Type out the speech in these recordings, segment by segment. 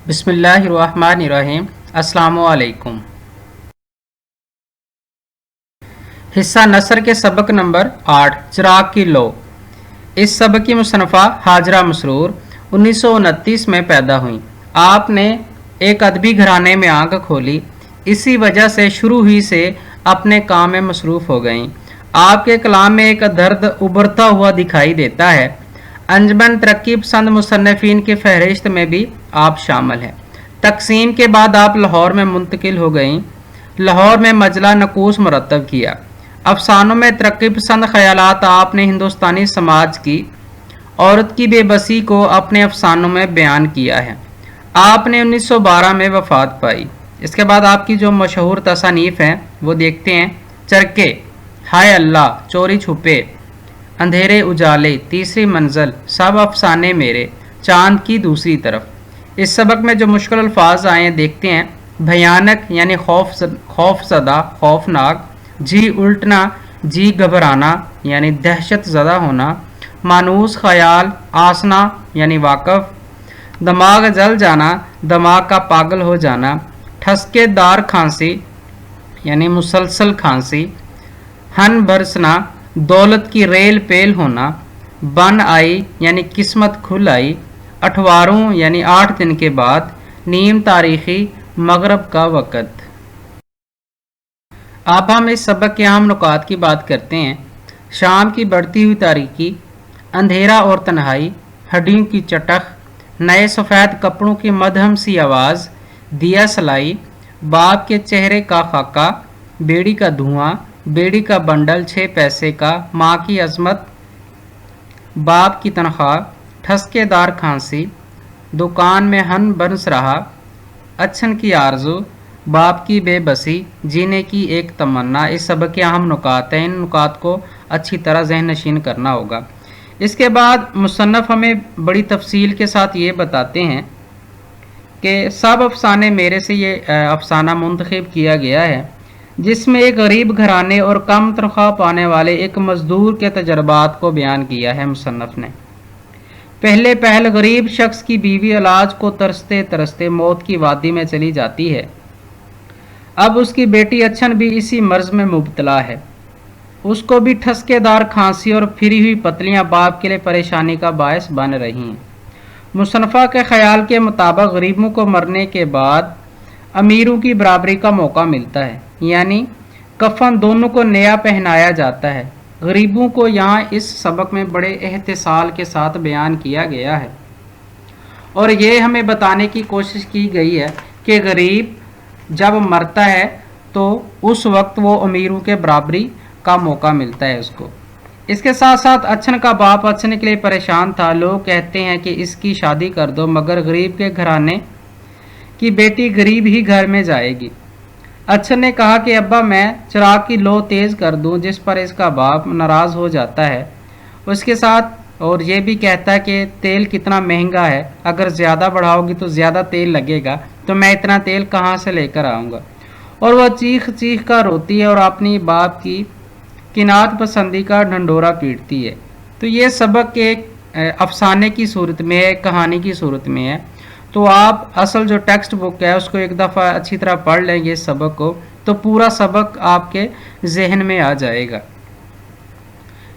बिस्मिल्लाहिर्रहमानिर्रहीम। अस्सलामु अलैकुम। हिस्सा नसर के सबक नंबर 8 चिराग की लो। इस सबक की मुसन्नफ़ा हाजरा मसरूर 1929 में पैदा हुई। आपने एक अदबी घराने में आंख खोली, इसी वजह से शुरू ही से अपने काम में मसरूफ़ हो गईं। आपके कलाम में एक दर्द उभरता हुआ दिखाई देता है। अंजमन तरक्की पसंद मुसन्निफ़ीन की फहरिस्त में भी आप शामिल हैं। तकसीम के बाद आप लाहौर में मुंतकिल हो गईं। लाहौर में मजला नकूस मुरतब किया। अफसानों में तरक्की पसंद ख्यालात आपने हिंदुस्तानी समाज की औरत की बेबसी को अपने अफसानों में बयान किया है। आपने 1912 में वफ़ात पाई। इसके बाद आपकी जो मशहूर तसानीफ़ हैं वो देखते हैं। चरके, हाय अल्लाह, चोरी छुपे, अंधेरे उजाले, तीसरी मंजिल, सब अफसाने मेरे, चांद की दूसरी तरफ। इस सबक में जो मुश्किल अल्फाज आए हैं देखते हैं। भयानक यानी खौफज़दा, खौफनाक। जी उल्टना, जी घबराना यानी दहशत ज़दा होना। मानूस ख्याल, आसना यानी वाकफ। दिमाग जल जाना, दिमाग का पागल हो जाना। ठसकेदार खांसी यानी मुसलसल खांसी। हन बरसना, दौलत की रेल पेल होना। बन आई यानी किस्मत खुल आई। अठवारों यानी 8 दिन के बाद। नीम तारीखी, मगरब का वक़्त। अब हम इस सबक के अहम नुकात की बात करते हैं। शाम की बढ़ती हुई तारीकी, अंधेरा और तन्हाई, हड्डियों की चटख, नए सफ़ेद कपड़ों की मध्यम सी आवाज़, दिया सलाई, बाप के चेहरे का खाका, बेड़ी का धुआं, बेड़ी का बंडल 6 पैसे का, माँ की अजमत, बाप की तनख्वाह, ठसकेदार खांसी, दुकान में हन बरस रहा, अच्छन की आरजू, बाप की बेबसी, जीने की एक तमन्ना। इस सबक के अहम नुकात हैं। इन नुकात को अच्छी तरह जहन नशीन करना होगा। इसके बाद मुसन्नफ़ हमें बड़ी तफसील के साथ ये बताते हैं कि सब अफसाने मेरे से ये अफसाना मुंतखब किया गया है, जिसमें एक गरीब घराने और कम तनख्वाह पाने वाले एक मजदूर के तजर्बात को बयान किया है मुसन्नफ़ ने। पहले पहल गरीब शख्स की बीवी इलाज को तरसते तरसते मौत की वादी में चली जाती है। अब उसकी बेटी अच्छन भी इसी मर्ज में मुब्तला है। उसको भी ठसकेदार खांसी और फिरी हुई पतलियां बाप के लिए परेशानी का बायस बन रही हैं। मुसन्नफ़ा के ख्याल के मुताबिक गरीबों को मरने के बाद अमीरों की बराबरी का मौका मिलता है, यानी कफन दोनों को नया पहनाया जाता है। गरीबों को यहाँ इस सबक में बड़े एहतिसाल के साथ बयान किया गया है और ये हमें बताने की कोशिश की गई है कि गरीब जब मरता है तो उस वक्त वो अमीरों के बराबरी का मौका मिलता है उसको। इसके साथ साथ अच्छन का बाप अच्छन के लिए परेशान था। लोग कहते हैं कि इसकी शादी कर दो, मगर गरीब के घराने की बेटी गरीब ही घर में जाएगी। अच्छन ने कहा कि अब्बा मैं चिराग की लो तेज़ कर दूं, जिस पर इसका बाप नाराज़ हो जाता है। उसके साथ और ये भी कहता है कि तेल कितना महंगा है, अगर ज़्यादा बढ़ाओगी तो ज़्यादा तेल लगेगा, तो मैं इतना तेल कहाँ से लेकर आऊँगा। और वह चीख चीख कर रोती है और अपनी बाप की किनात पसंदी का ढंडोरा पीटती है। तो ये सबक एक अफसाने की सूरत में है, कहानी की सूरत में है। तो आप असल जो टेक्स्ट बुक है उसको एक दफ़ा अच्छी तरह पढ़ लेंगे इस सबक को, तो पूरा सबक आपके जहन में आ जाएगा।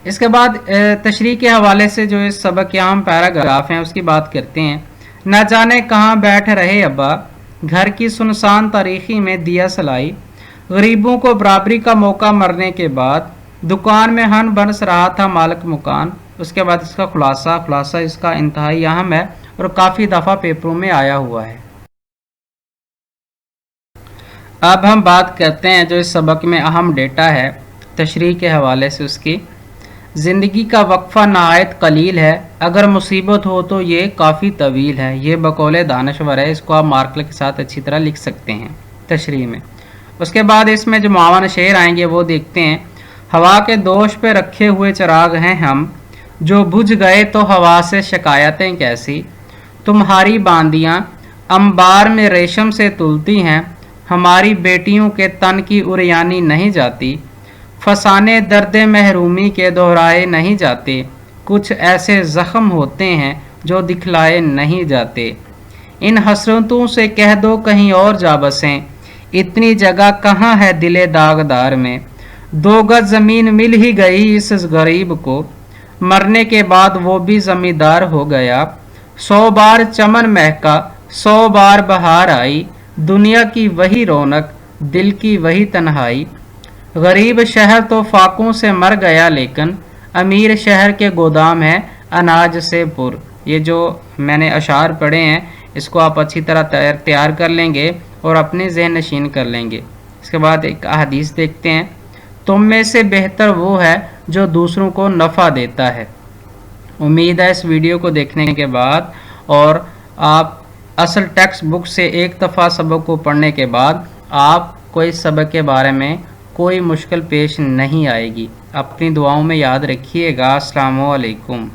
इसके बाद तशरीह के हवाले से जो इस सबक के अहम पैराग्राफ हैं उसकी बात करते हैं। न जाने कहाँ बैठ रहे अब्बा, घर की सुनसान तारीखी में दिया सलाई, गरीबों को बराबरी का मौका मरने के बाद, दुकान में हन बरस रहा था मालिक मुकान। उसके बाद इसका खुलासा इसका इंतहाई अहम है और काफ़ी दफ़ा पेपरों में आया हुआ है। अब हम बात करते हैं जो इस सबक में अहम डेटा है तशरीह के हवाले से उसकी। ज़िंदगी का वक्फ़ा नहायत कलील है, अगर मुसीबत हो तो ये काफ़ी तवील है। ये बकौले दानश्वर है, इसको आप मार्कर के साथ अच्छी तरह लिख सकते हैं तशरीह में। उसके बाद इसमें जो मावन शेर आएंगे वो देखते हैं। हवा के दोष पे रखे हुए चिराग हैं हम, जो बुझ गए तो हवा से शिकायतें कैसी। तुम्हारी बांदियाँ अंबार में रेशम से तुलती हैं, हमारी बेटियों के तन की उरियानी नहीं जाती। फसाने दर्द महरूमी के दोहराए नहीं जाते, कुछ ऐसे ज़ख्म होते हैं जो दिखलाए नहीं जाते। इन हसरतों से कह दो कहीं और जा बसें, इतनी जगह कहाँ है दिले दागदार में। 2 गज जमीन मिल ही गई इस गरीब को, मरने के बाद वो भी जमींदार हो गया। 100 बार चमन महका 100 बार बहार आई, दुनिया की वही रौनक दिल की वही तन्हाई। गरीब शहर तो फाकों से मर गया लेकिन अमीर शहर के गोदाम है अनाज से पुर। ये जो मैंने अशार पढ़े हैं इसको आप अच्छी तरह तैयार कर लेंगे और अपने जहन नशीन कर लेंगे। इसके बाद एक हदीस देखते हैं। तुम में से बेहतर वो है जो दूसरों को नफ़ा देता है। उम्मीद है इस वीडियो को देखने के बाद और आप असल टेक्स्ट बुक से एक दफ़ा सबक को पढ़ने के बाद आप कोई सबक के बारे में कोई मुश्किल पेश नहीं आएगी। अपनी दुआओं में याद रखिएगा। अस्सलामु अलैकुम।